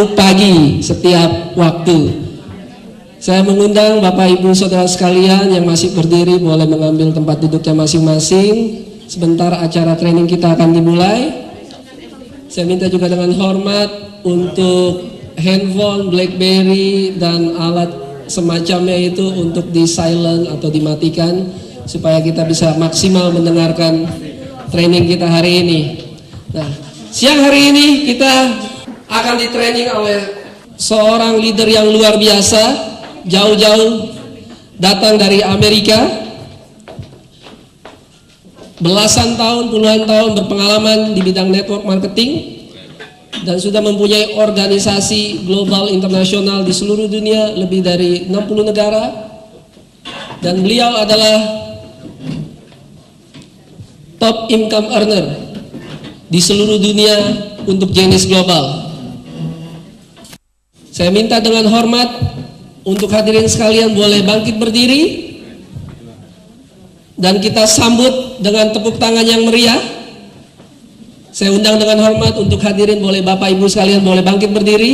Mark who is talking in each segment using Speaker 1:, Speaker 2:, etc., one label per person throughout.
Speaker 1: Rabu pagi setiap waktu. Saya mengundang Bapak Ibu Saudara sekalian yang masih berdiri boleh mengambil tempat duduknya masing-masing. Sebentar acara training kita akan dimulai. Saya minta juga dengan hormat untuk handphone, BlackBerry dan alat semacamnya itu untuk di silent atau dimatikan supaya kita bisa maksimal mendengarkan training kita hari ini. Nah, siang hari ini kita akan di training oleh seorang leader yang luar biasa, jauh-jauh datang dari Amerika. Belasan tahun, puluhan tahun berpengalaman di bidang network marketing dan sudah mempunyai organisasi global internasional di seluruh dunia, lebih dari 60 negara. Dan beliau adalah top income earner di seluruh dunia untuk jenis global. Saya minta dengan hormat untuk hadirin sekalian boleh bangkit berdiri dan kita sambut dengan tepuk tangan yang meriah. Saya undang dengan hormat untuk hadirin boleh Bapak Ibu sekalian boleh bangkit berdiri.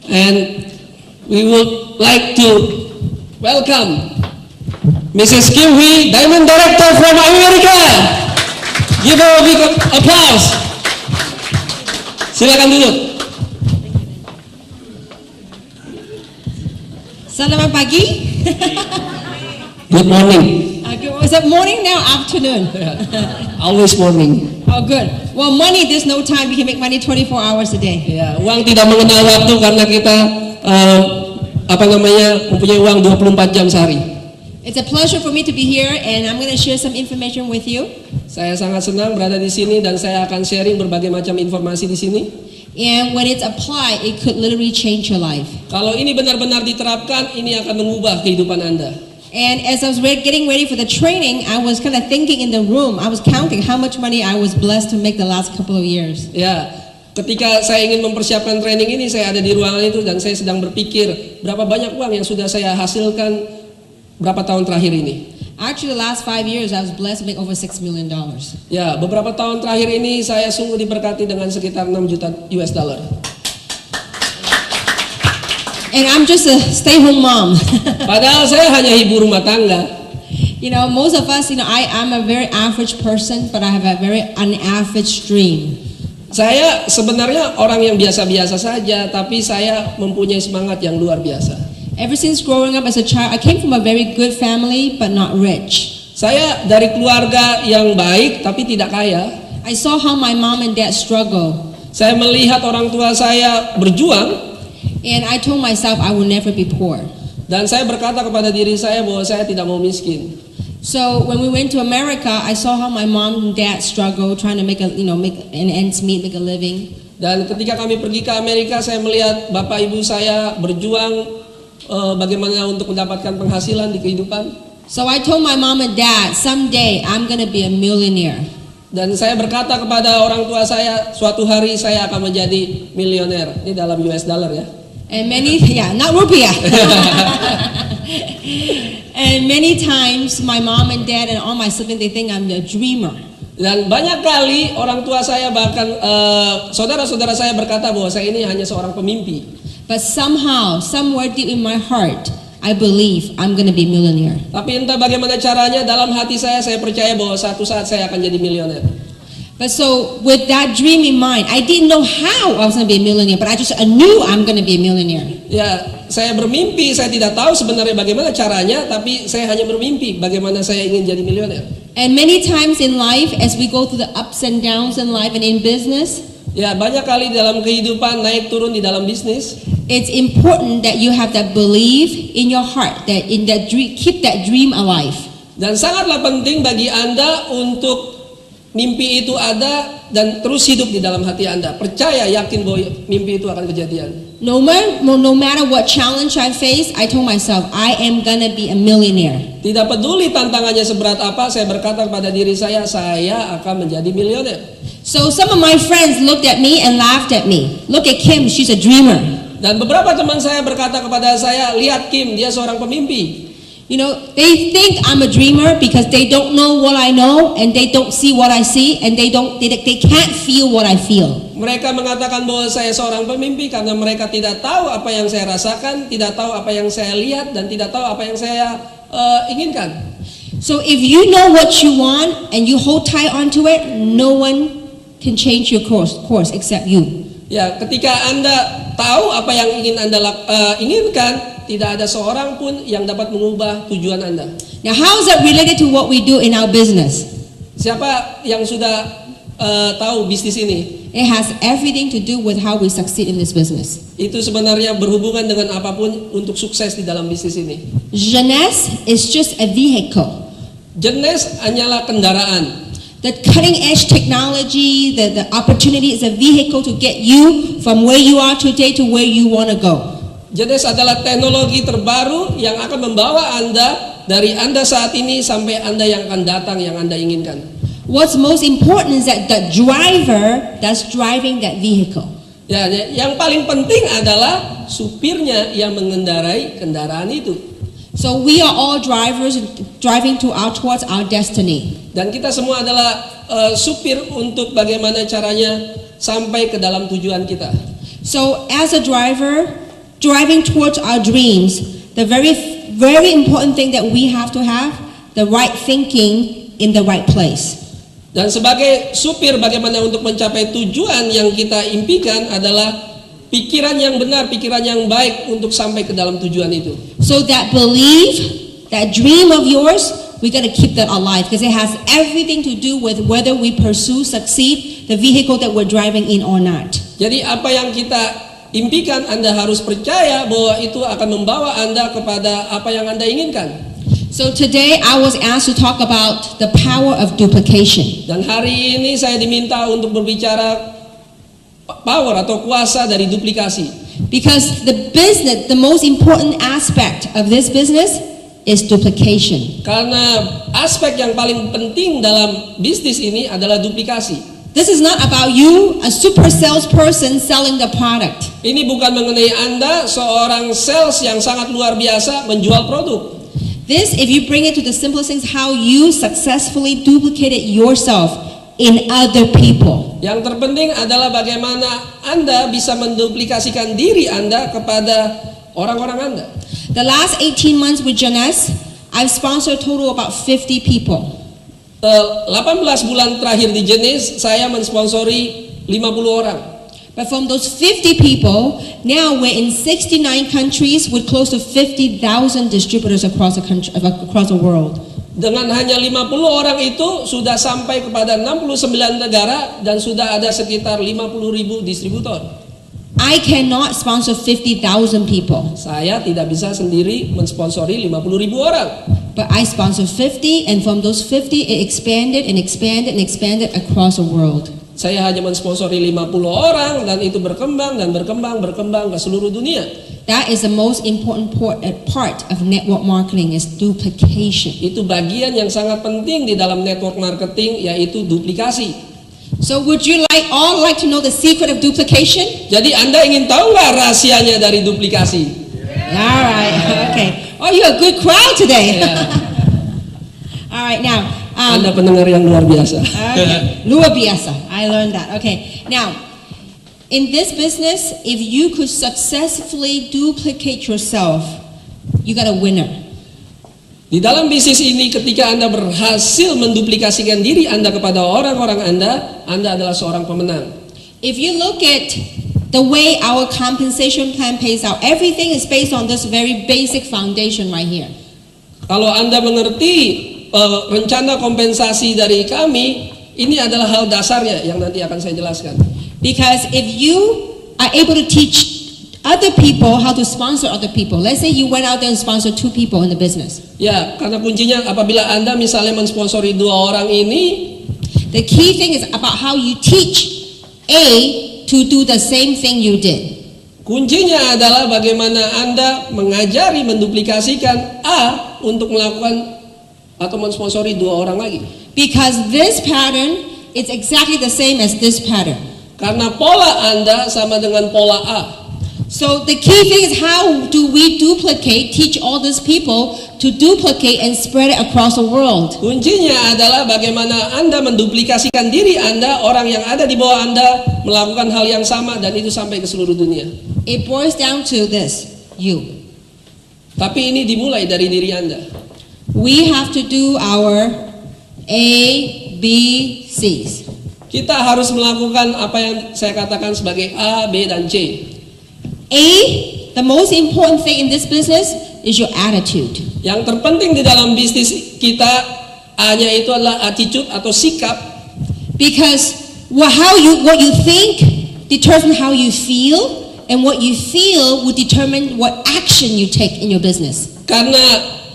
Speaker 1: And we would like to welcome Mrs. Kim Hui, Diamond Director from America. Give her a big applause. Silakan duduk.
Speaker 2: Selamat pagi.
Speaker 1: Good morning.
Speaker 2: Is it morning now? Afternoon.
Speaker 1: Always morning.
Speaker 2: Oh, good. Well, money, there's no time. We can make money 24 hours a day.
Speaker 1: Ya, uang tidak mengenal waktu karena kita mempunyai uang 24 jam sehari.
Speaker 2: It's a pleasure for me to be here, and I'm going to share some information with you.
Speaker 1: Saya sangat senang berada di sini dan saya akan sharing berbagai macam informasi di sini.
Speaker 2: And when it's applied, it could literally change your life.
Speaker 1: Kalau ini benar-benar diterapkan, ini akan mengubah kehidupan Anda.
Speaker 2: And as I was getting ready for the training, I was kind of thinking in the room. I was counting how much money I was blessed to make the last couple of years.
Speaker 1: Ya, ketika saya ingin mempersiapkan training ini, saya ada di ruangan itu dan saya sedang berpikir berapa banyak uang yang sudah saya hasilkan berapa tahun terakhir ini.
Speaker 2: Actually, the last 5 years, I was blessed to make over $6 million.
Speaker 1: Ya, beberapa tahun terakhir ini saya sungguh diberkati dengan sekitar 6 juta US dollar.
Speaker 2: And I'm just a stay-home mom.
Speaker 1: Padahal saya hanya ibu rumah tangga.
Speaker 2: You know, most of us, I'm a very average person, but I have a very unaverage dream.
Speaker 1: Saya sebenarnya orang yang biasa-biasa saja, tapi saya mempunyai semangat yang luar biasa.
Speaker 2: Ever since growing up as a child, I came from a very good family, but not rich.
Speaker 1: Saya dari keluarga yang baik, tapi tidak kaya.
Speaker 2: I saw how my mom and dad struggle.
Speaker 1: Saya melihat orang tua saya berjuang.
Speaker 2: And I told myself I will never be poor.
Speaker 1: Dan saya berkata kepada diri saya bahwa saya tidak mau miskin.
Speaker 2: So when we went to America, I saw how my mom and dad struggle trying to make an ends meet, make a living.
Speaker 1: Dan ketika kami pergi ke Amerika, saya melihat bapak ibu saya berjuang bagaimana untuk mendapatkan penghasilan di kehidupan.
Speaker 2: So I told my mom and dad, someday I'm gonna be a millionaire.
Speaker 1: Dan saya berkata kepada orang tua saya, suatu hari saya akan menjadi milioner. Ini dalam US dollar ya.
Speaker 2: And not rupiah. And many times my mom and dad and all my siblings, they think I'm a dreamer.
Speaker 1: Dan banyak kali orang tua saya bahkan saudara-saudara saya berkata bahwa saya ini hanya seorang pemimpi.
Speaker 2: But somehow, somewhere deep in my heart, I believe I'm gonna be a millionaire.
Speaker 1: Tapi entah bagaimana caranya, dalam hati saya percaya bahwa satu saat saya akan jadi milioner.
Speaker 2: But so with that dream in mind, I didn't know how I was gonna be a millionaire, but I knew I'm gonna be a millionaire.
Speaker 1: Ya, saya bermimpi, saya tidak tahu sebenarnya bagaimana caranya, tapi saya hanya bermimpi bagaimana saya ingin jadi milioner.
Speaker 2: And many times in life, as we go through the ups and downs in life and in business,
Speaker 1: ya banyak kali dalam kehidupan naik turun di dalam bisnis.
Speaker 2: It's important that you have that belief in your heart, that in that dream, keep that dream alive.
Speaker 1: Dan sangatlah penting bagi Anda untuk mimpi itu ada dan terus hidup di dalam hati Anda. Percaya, yakin bahwa mimpi itu akan kejadian.
Speaker 2: No matter what challenge I face, I told myself, I am gonna be a millionaire.
Speaker 1: Tidak peduli tantangannya seberat apa, saya berkata kepada diri saya akan menjadi milioner.
Speaker 2: So some of my friends looked at me and laughed at me. Look at Kim, she's a dreamer.
Speaker 1: Dan beberapa teman saya berkata kepada saya, lihat Kim, dia seorang pemimpi.
Speaker 2: You know, they think I'm a dreamer because they don't know what I know and they don't see what I see and they can't feel what I feel.
Speaker 1: Mereka mengatakan bahwa saya seorang pemimpi karena mereka tidak tahu apa yang saya rasakan, tidak tahu apa yang saya lihat, dan tidak tahu apa yang saya inginkan.
Speaker 2: So if you know what you want and you hold tight onto it, no one can change your course except you.
Speaker 1: Ya, ketika Anda tahu apa yang ingin Anda inginkan, tidak ada seorang pun yang dapat mengubah tujuan Anda.
Speaker 2: Now, how is that related to what we do in our business?
Speaker 1: Siapa yang sudah tahu bisnis ini?
Speaker 2: It has everything to do with how we succeed in this business.
Speaker 1: Itu sebenarnya berhubungan dengan apapun untuk sukses di dalam bisnis ini.
Speaker 2: Jeunesse is just a vehicle.
Speaker 1: Jeunesse hanyalah kendaraan.
Speaker 2: The cutting edge technology, the opportunity is a vehicle to get you from where you are today to where you want to go.
Speaker 1: Jeunesse adalah teknologi terbaru yang akan membawa Anda dari Anda saat ini sampai Anda yang akan datang yang Anda inginkan.
Speaker 2: What's most important is that the driver that's driving that vehicle.
Speaker 1: Ya, yang paling penting adalah supirnya yang mengendarai kendaraan itu.
Speaker 2: So we are all drivers driving towards our destiny.
Speaker 1: Dan kita semua adalah supir untuk bagaimana caranya sampai ke dalam tujuan kita.
Speaker 2: So as a driver driving towards our dreams, the very important thing that we have to have the right thinking in the right place.
Speaker 1: Dan sebagai supir bagaimana untuk mencapai tujuan yang kita impikan adalah pikiran yang benar, pikiran yang baik untuk sampai ke dalam tujuan itu.
Speaker 2: So that belief, that dream of yours, we got to keep that alive because it has everything to do with whether we pursue, succeed, the vehicle that we're driving in or not.
Speaker 1: Jadi apa yang kita impikan, Anda harus percaya bahwa itu akan membawa Anda kepada apa yang Anda inginkan.
Speaker 2: So today I was asked to talk about the power of duplication.
Speaker 1: Dan hari ini saya diminta untuk berbicara power atau kuasa dari duplikasi.
Speaker 2: Because the most important aspect of this business is duplication.
Speaker 1: Karena aspek yang paling penting dalam bisnis ini adalah duplikasi.
Speaker 2: This is not about you, a super salesperson selling the product.
Speaker 1: Ini bukan mengenai Anda, seorang sales yang sangat luar biasa menjual produk.
Speaker 2: This, if you bring it to the simplest things, how you successfully duplicated yourself in other people.
Speaker 1: Yang terpenting adalah bagaimana Anda bisa menduplikasikan diri Anda kepada orang-orang Anda.
Speaker 2: The last 18 months with Jeunesse, I've sponsored a total about 50 people.
Speaker 1: 18 bulan terakhir di Jeunesse, saya mensponsori 50 orang.
Speaker 2: But from those 50 people, now we're in 69 countries with close to 50,000 distributors across the world.
Speaker 1: Dengan hanya 50 orang itu sudah sampai kepada 69 negara dan sudah ada sekitar 50.000 distributor.
Speaker 2: I cannot sponsor 50,000 people.
Speaker 1: Saya tidak bisa sendiri mensponsori 50.000 orang.
Speaker 2: But I sponsored 50, and from those 50, it expanded and expanded and expanded across the world.
Speaker 1: Saya hanya mensponsori 50 orang dan itu berkembang dan berkembang ke seluruh dunia.
Speaker 2: That is the most important part of network marketing is duplication.
Speaker 1: Itu bagian yang sangat penting di dalam network marketing, yaitu duplikasi.
Speaker 2: So would you all like to know the secret of duplication?
Speaker 1: Jadi Anda ingin tahu nggak rahasianya dari duplikasi?
Speaker 2: All right, okay. Oh, you're a good crowd today. All right, now.
Speaker 1: Anda pendengar yang luar biasa.
Speaker 2: Okay. Luar biasa. I learned that. Okay. Now, in this business, if you could successfully duplicate yourself, you got a winner.
Speaker 1: Di dalam bisnis ini, ketika Anda berhasil menduplikasikan diri Anda kepada orang-orang Anda adalah seorang pemenang.
Speaker 2: If you look at the way our compensation plan pays out, everything is based on this very basic foundation right here.
Speaker 1: Kalau Anda mengerti rencana kompensasi dari kami, ini adalah hal dasarnya yang nanti akan saya jelaskan.
Speaker 2: Because if you are able to teach other people how to sponsor other people, let's say you went out there and sponsored 2 people in the business.
Speaker 1: Ya, karena kuncinya apabila Anda misalnya mensponsori 2 orang ini,
Speaker 2: the key thing is about how you teach A to do the same thing you did.
Speaker 1: Kuncinya adalah bagaimana Anda mengajari, menduplikasikan A untuk melakukan atau mensponsori 2 orang lagi.
Speaker 2: Because this pattern is exactly the same as this pattern.
Speaker 1: Karena pola Anda sama dengan pola A.
Speaker 2: So the key thing is, how do we duplicate, teach all these people to duplicate and spread it across the world?
Speaker 1: Kuncinya adalah bagaimana Anda menduplikasikan diri Anda, orang yang ada di bawah Anda melakukan hal yang sama dan itu sampai ke seluruh dunia.
Speaker 2: It boils down to this, you.
Speaker 1: Tapi ini dimulai dari diri Anda.
Speaker 2: We have to do our A, B, C's.
Speaker 1: Kita harus melakukan apa yang saya katakan sebagai A, B, dan C.
Speaker 2: A, the most important thing in this business is your attitude.
Speaker 1: Yang terpenting di dalam bisnis kita A-nya itu adalah attitude atau sikap.
Speaker 2: Because what you think determines how you feel, and what you feel will determine what action you take in your business.
Speaker 1: Karena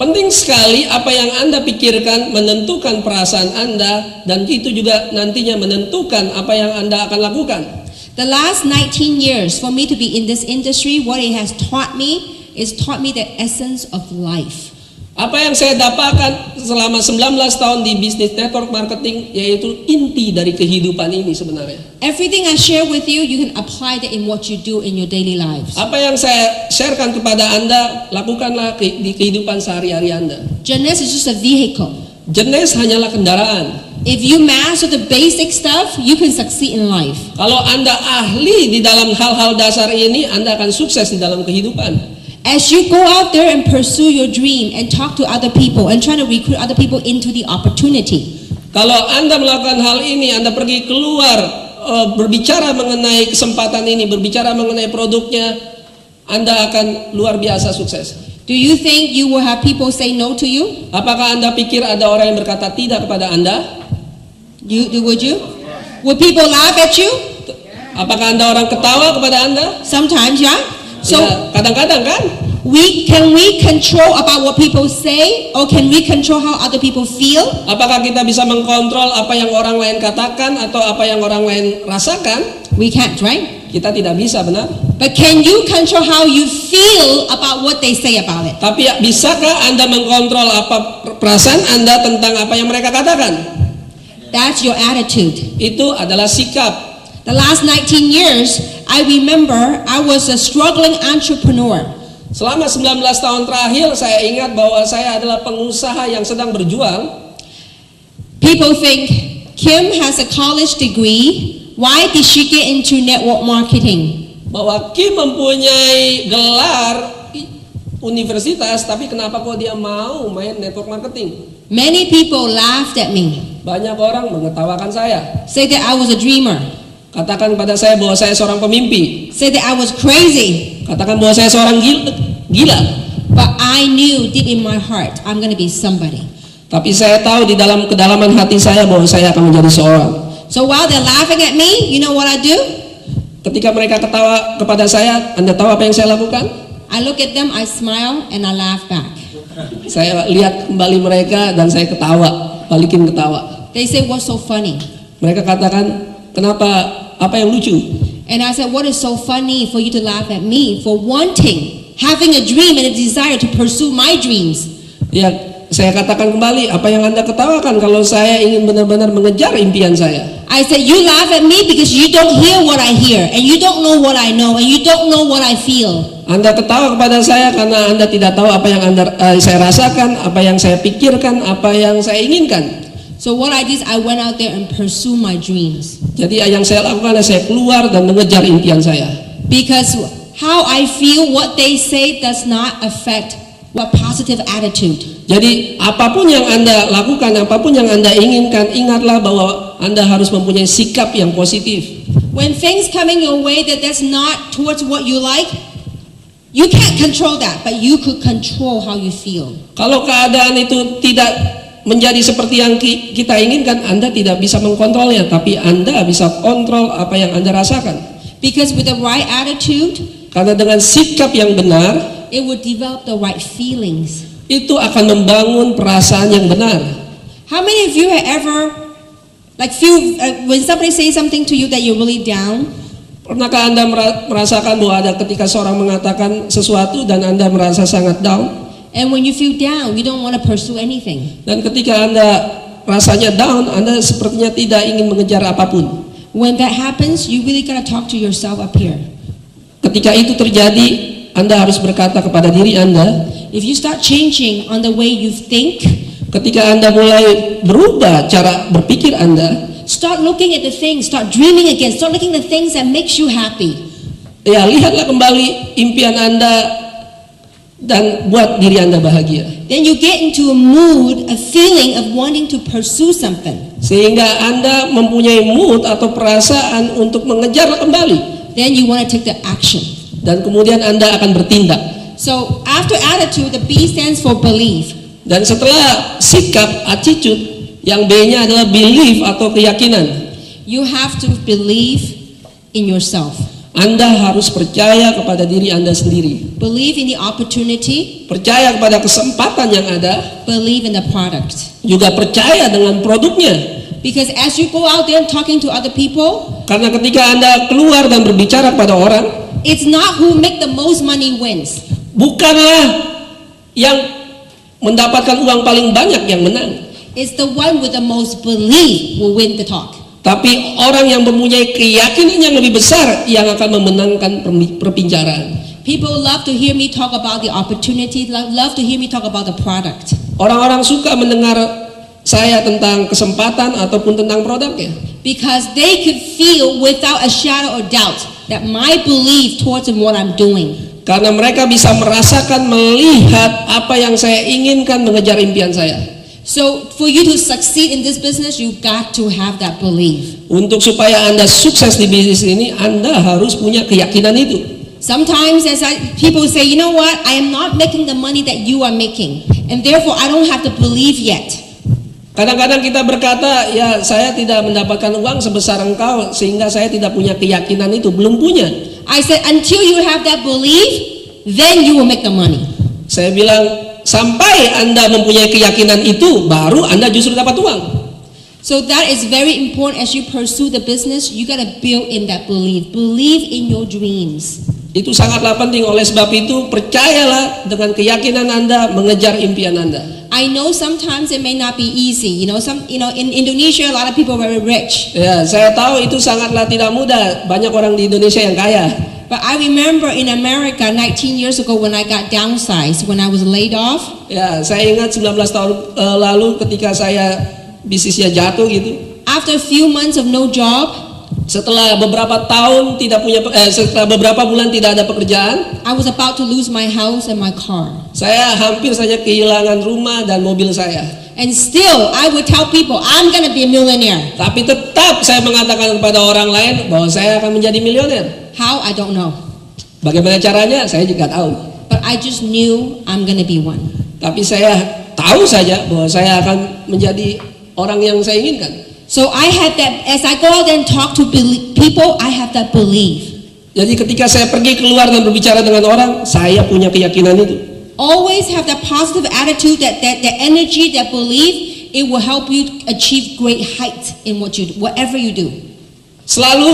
Speaker 1: penting sekali apa yang Anda pikirkan menentukan perasaan Anda, dan itu juga nantinya menentukan apa yang Anda akan lakukan.
Speaker 2: The last 19 years for me to be in this industry, what it has taught me is the essence of life.
Speaker 1: Apa yang saya dapatkan selama 19 tahun di bisnis network marketing yaitu inti dari kehidupan ini sebenarnya.
Speaker 2: Everything I share with you, you can apply that in what you do in your daily lives.
Speaker 1: Apa yang saya sharekan kepada Anda, lakukanlah di kehidupan sehari-hari Anda.
Speaker 2: Jeunesse is just a vehicle.
Speaker 1: Jenis hanyalah kendaraan.
Speaker 2: If you master the basic stuff, you can succeed in life.
Speaker 1: Kalau Anda ahli di dalam hal-hal dasar ini, Anda akan sukses di dalam kehidupan.
Speaker 2: As you go out there and pursue your dream and talk to other people and try to recruit other people into the opportunity.
Speaker 1: Kalau Anda melakukan hal ini, Anda pergi keluar, berbicara mengenai kesempatan ini, berbicara mengenai produknya, Anda akan luar biasa sukses.
Speaker 2: Do you think you will have people say no to you?
Speaker 1: Apakah Anda pikir ada orang yang berkata tidak kepada Anda?
Speaker 2: Would you? Would people laugh at you?
Speaker 1: Apakah Anda orang ketawa kepada Anda?
Speaker 2: Sometimes, yeah. So
Speaker 1: Ya, kadang-kadang kan?
Speaker 2: can we control about what people say, or can we control how other people feel?
Speaker 1: Apakah kita bisa mengkontrol apa yang orang lain katakan atau apa yang orang lain rasakan?
Speaker 2: We can't, right?
Speaker 1: Kita tidak bisa, benar?
Speaker 2: But can you control how you feel about what they say about it?
Speaker 1: Tapi bisakah Anda mengkontrol apa perasaan Anda tentang apa yang mereka katakan?
Speaker 2: That's your attitude.
Speaker 1: Itu adalah sikap.
Speaker 2: The last 19 years, I remember I was a struggling entrepreneur.
Speaker 1: Selama 19 tahun terakhir, saya ingat bahwa saya adalah pengusaha yang sedang berjuang.
Speaker 2: People think, Kim has a college degree. Why did she get into network marketing?
Speaker 1: Bahwa Kim mempunyai gelar universitas, tapi kenapa kok dia mau main network marketing?
Speaker 2: Many people laughed at me,
Speaker 1: Banyak orang mengetawakan saya.
Speaker 2: say that I was a dreamer,
Speaker 1: Katakan pada saya bahwa saya seorang pemimpi.
Speaker 2: say that I was crazy.
Speaker 1: Katakan bahwa saya seorang gila.
Speaker 2: But I knew deep in my heart, I'm going to be somebody.
Speaker 1: Tapi saya tahu di dalam kedalaman hati saya bahwa saya akan menjadi seorang.
Speaker 2: So while they're laughing at me, you know what I do?
Speaker 1: Ketika mereka ketawa kepada saya, Anda tahu apa yang saya lakukan?
Speaker 2: I look at them, I smile, and I laugh back.
Speaker 1: Saya lihat kembali mereka dan saya ketawa, balikin ketawa.
Speaker 2: They say, what's so funny?
Speaker 1: Mereka katakan, kenapa, apa yang lucu?
Speaker 2: And I said, what is so funny for you to laugh at me for wanting, having a dream and a desire to pursue my dreams?
Speaker 1: Ya, saya katakan kembali, apa yang Anda ketawakan kalau saya ingin benar-benar mengejar impian saya?
Speaker 2: I said, you laugh at me because you don't hear what I hear, and you don't know what I know, and you don't know what I feel.
Speaker 1: Anda ketawa kepada saya karena Anda tidak tahu apa yang saya rasakan, apa yang saya pikirkan, apa yang saya inginkan.
Speaker 2: So what I did is I went out there and pursue my dreams.
Speaker 1: Jadi yang saya lakukan adalah saya keluar dan mengejar impian saya.
Speaker 2: Because how I feel, what they say does not affect what positive attitude.
Speaker 1: Jadi apapun yang Anda lakukan, apapun yang Anda inginkan, ingatlah bahwa Anda harus mempunyai sikap yang positif.
Speaker 2: When things coming your way that's not towards what you like, you can't control that, but you could control how you feel.
Speaker 1: Kalau keadaan itu tidak menjadi seperti yang kita inginkan, Anda tidak bisa mengkontrolnya, tapi Anda bisa kontrol apa yang Anda rasakan.
Speaker 2: Because with the right attitude,
Speaker 1: Karena dengan sikap yang benar,
Speaker 2: it would develop the right feelings.
Speaker 1: itu akan membangun perasaan yang benar.
Speaker 2: How many of you have ever, when somebody says something to you that you're really down,
Speaker 1: Pernahkah Anda merasakan bahwa ada ketika seorang mengatakan sesuatu dan Anda merasa sangat down?
Speaker 2: and when you feel down, you don't want to pursue anything.
Speaker 1: Dan ketika Anda rasanya down, Anda sepertinya tidak ingin mengejar apapun.
Speaker 2: When that happens, you really gotta talk to yourself up here.
Speaker 1: Ketika itu terjadi, Anda harus berkata kepada diri Anda,
Speaker 2: if you start changing on the way you think,
Speaker 1: ketika Anda mulai berubah cara berpikir Anda,
Speaker 2: start looking at the things, start dreaming again, start looking at the things that makes you happy.
Speaker 1: ya lihatlah kembali impian Anda dan buat diri Anda bahagia.
Speaker 2: Then you get into a mood, a feeling of wanting to pursue something.
Speaker 1: Sehingga Anda mempunyai mood atau perasaan untuk mengejar kembali.
Speaker 2: Then you want to take the action.
Speaker 1: Dan kemudian Anda akan bertindak.
Speaker 2: So after attitude, the B stands for belief.
Speaker 1: Dan setelah sikap, attitude, yang B-nya adalah belief atau keyakinan.
Speaker 2: You have to believe in yourself.
Speaker 1: Anda harus percaya kepada diri Anda sendiri.
Speaker 2: Believe in the opportunity.
Speaker 1: Percaya kepada kesempatan yang ada.
Speaker 2: Believe in the product.
Speaker 1: Juga percaya dengan produknya.
Speaker 2: Because as you go out there and talking to other people,
Speaker 1: Karena ketika Anda keluar dan berbicara kepada orang,
Speaker 2: it's not who make the most money wins.
Speaker 1: bukanlah yang mendapatkan uang paling banyak yang menang.
Speaker 2: It's the one with the most belief will win the talk.
Speaker 1: Tapi orang yang mempunyai keyakinan yang lebih besar yang akan memenangkan perbicaraan.
Speaker 2: People love to hear me talk about the opportunity, love to hear me talk about the product.
Speaker 1: Orang-orang suka mendengar saya tentang kesempatan ataupun tentang produknya.
Speaker 2: Because they could feel without a shadow of doubt that my belief towards what I'm doing.
Speaker 1: Karena mereka bisa merasakan, melihat apa yang saya inginkan mengejar impian saya.
Speaker 2: So for you to succeed in this business, you got to have that belief.
Speaker 1: Untuk supaya Anda sukses di bisnis ini, Anda harus punya keyakinan itu.
Speaker 2: Sometimes people say, you know what, I am not making the money that you are making. And therefore I don't have the belief yet.
Speaker 1: Kadang-kadang kita berkata, ya saya tidak mendapatkan uang sebesar engkau sehingga saya tidak punya keyakinan itu, belum punya.
Speaker 2: I said, until you have that belief, then you will make the money.
Speaker 1: Saya bilang, sampai Anda mempunyai keyakinan itu, baru Anda justru dapat uang.
Speaker 2: So that is very important as you pursue the business. You got to build in that belief. Believe in your dreams.
Speaker 1: Itu sangatlah penting, oleh sebab itu percayalah dengan keyakinan Anda mengejar impian Anda.
Speaker 2: I know sometimes it may not be easy. In Indonesia, a lot of people are very rich.
Speaker 1: Ya, saya tahu itu sangatlah tidak mudah. Banyak orang di Indonesia yang kaya.
Speaker 2: But I remember in America 19 years ago when I got downsized, when I was laid off.
Speaker 1: Ya, saya ingat 19 tahun lalu ketika saya bisnisnya jatuh gitu.
Speaker 2: After a few months of no job,
Speaker 1: setelah beberapa tahun setelah beberapa bulan tidak ada pekerjaan,
Speaker 2: I was about to lose my house and my car.
Speaker 1: Saya hampir saja kehilangan rumah dan mobil saya.
Speaker 2: And still, I would tell people, I'm gonna be a millionaire.
Speaker 1: Tapi tetap saya mengatakan kepada orang lain bahwa saya akan menjadi miliuner.
Speaker 2: How? I don't know.
Speaker 1: Bagaimana caranya? Saya juga tahu.
Speaker 2: But I just knew I'm gonna be one.
Speaker 1: Tapi saya tahu saja bahwa saya akan menjadi orang yang saya inginkan.
Speaker 2: So I had that, as I go out and talk to people, I have that belief.
Speaker 1: Jadi ketika saya pergi keluar dan berbicara dengan orang, saya punya keyakinan itu.
Speaker 2: Always have that positive attitude, that energy, that belief, it will help you achieve great height in whatever you do.
Speaker 1: Selalu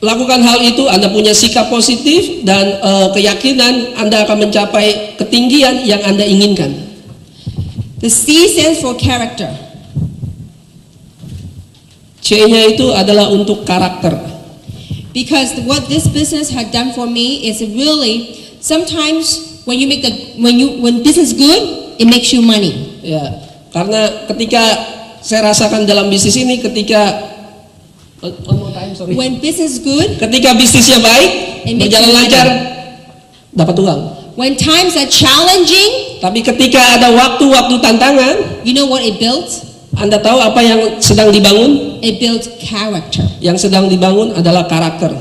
Speaker 1: lakukan hal itu, Anda punya sikap positif dan keyakinan Anda akan mencapai ketinggian yang Anda inginkan.
Speaker 2: The C stands for character.
Speaker 1: C-nya itu adalah untuk karakter.
Speaker 2: Because what this business had done for me is really sometimes when business good, it makes you money.
Speaker 1: Ya, karena ketika saya rasakan dalam bisnis ini, ketika
Speaker 2: when business good,
Speaker 1: ketika bisnisnya baik, berjalan lancar, dapat uang.
Speaker 2: When times are challenging,
Speaker 1: tapi ketika ada waktu-waktu tantangan,
Speaker 2: you know what it builds?
Speaker 1: Anda tahu apa yang sedang dibangun?
Speaker 2: It builds character.
Speaker 1: Yang sedang dibangun adalah karakter.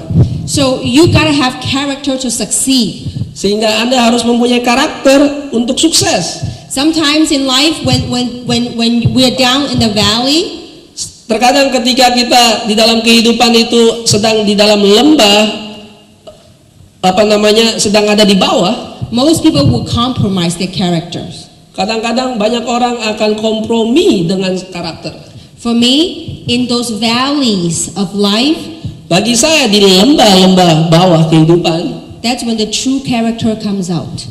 Speaker 2: So you gotta have character to succeed.
Speaker 1: Sehingga Anda harus mempunyai karakter untuk sukses.
Speaker 2: Sometimes in life, when we're down in the valley,
Speaker 1: terkadang ketika kita di dalam kehidupan itu sedang di dalam lembah, sedang ada di bawah,
Speaker 2: most people will compromise their characters.
Speaker 1: Kadang-kadang banyak orang akan kompromi dengan karakter.
Speaker 2: For me, in those valleys of life,
Speaker 1: bagi saya di lembah-lembah bawah kehidupan,
Speaker 2: that's when the true character comes out.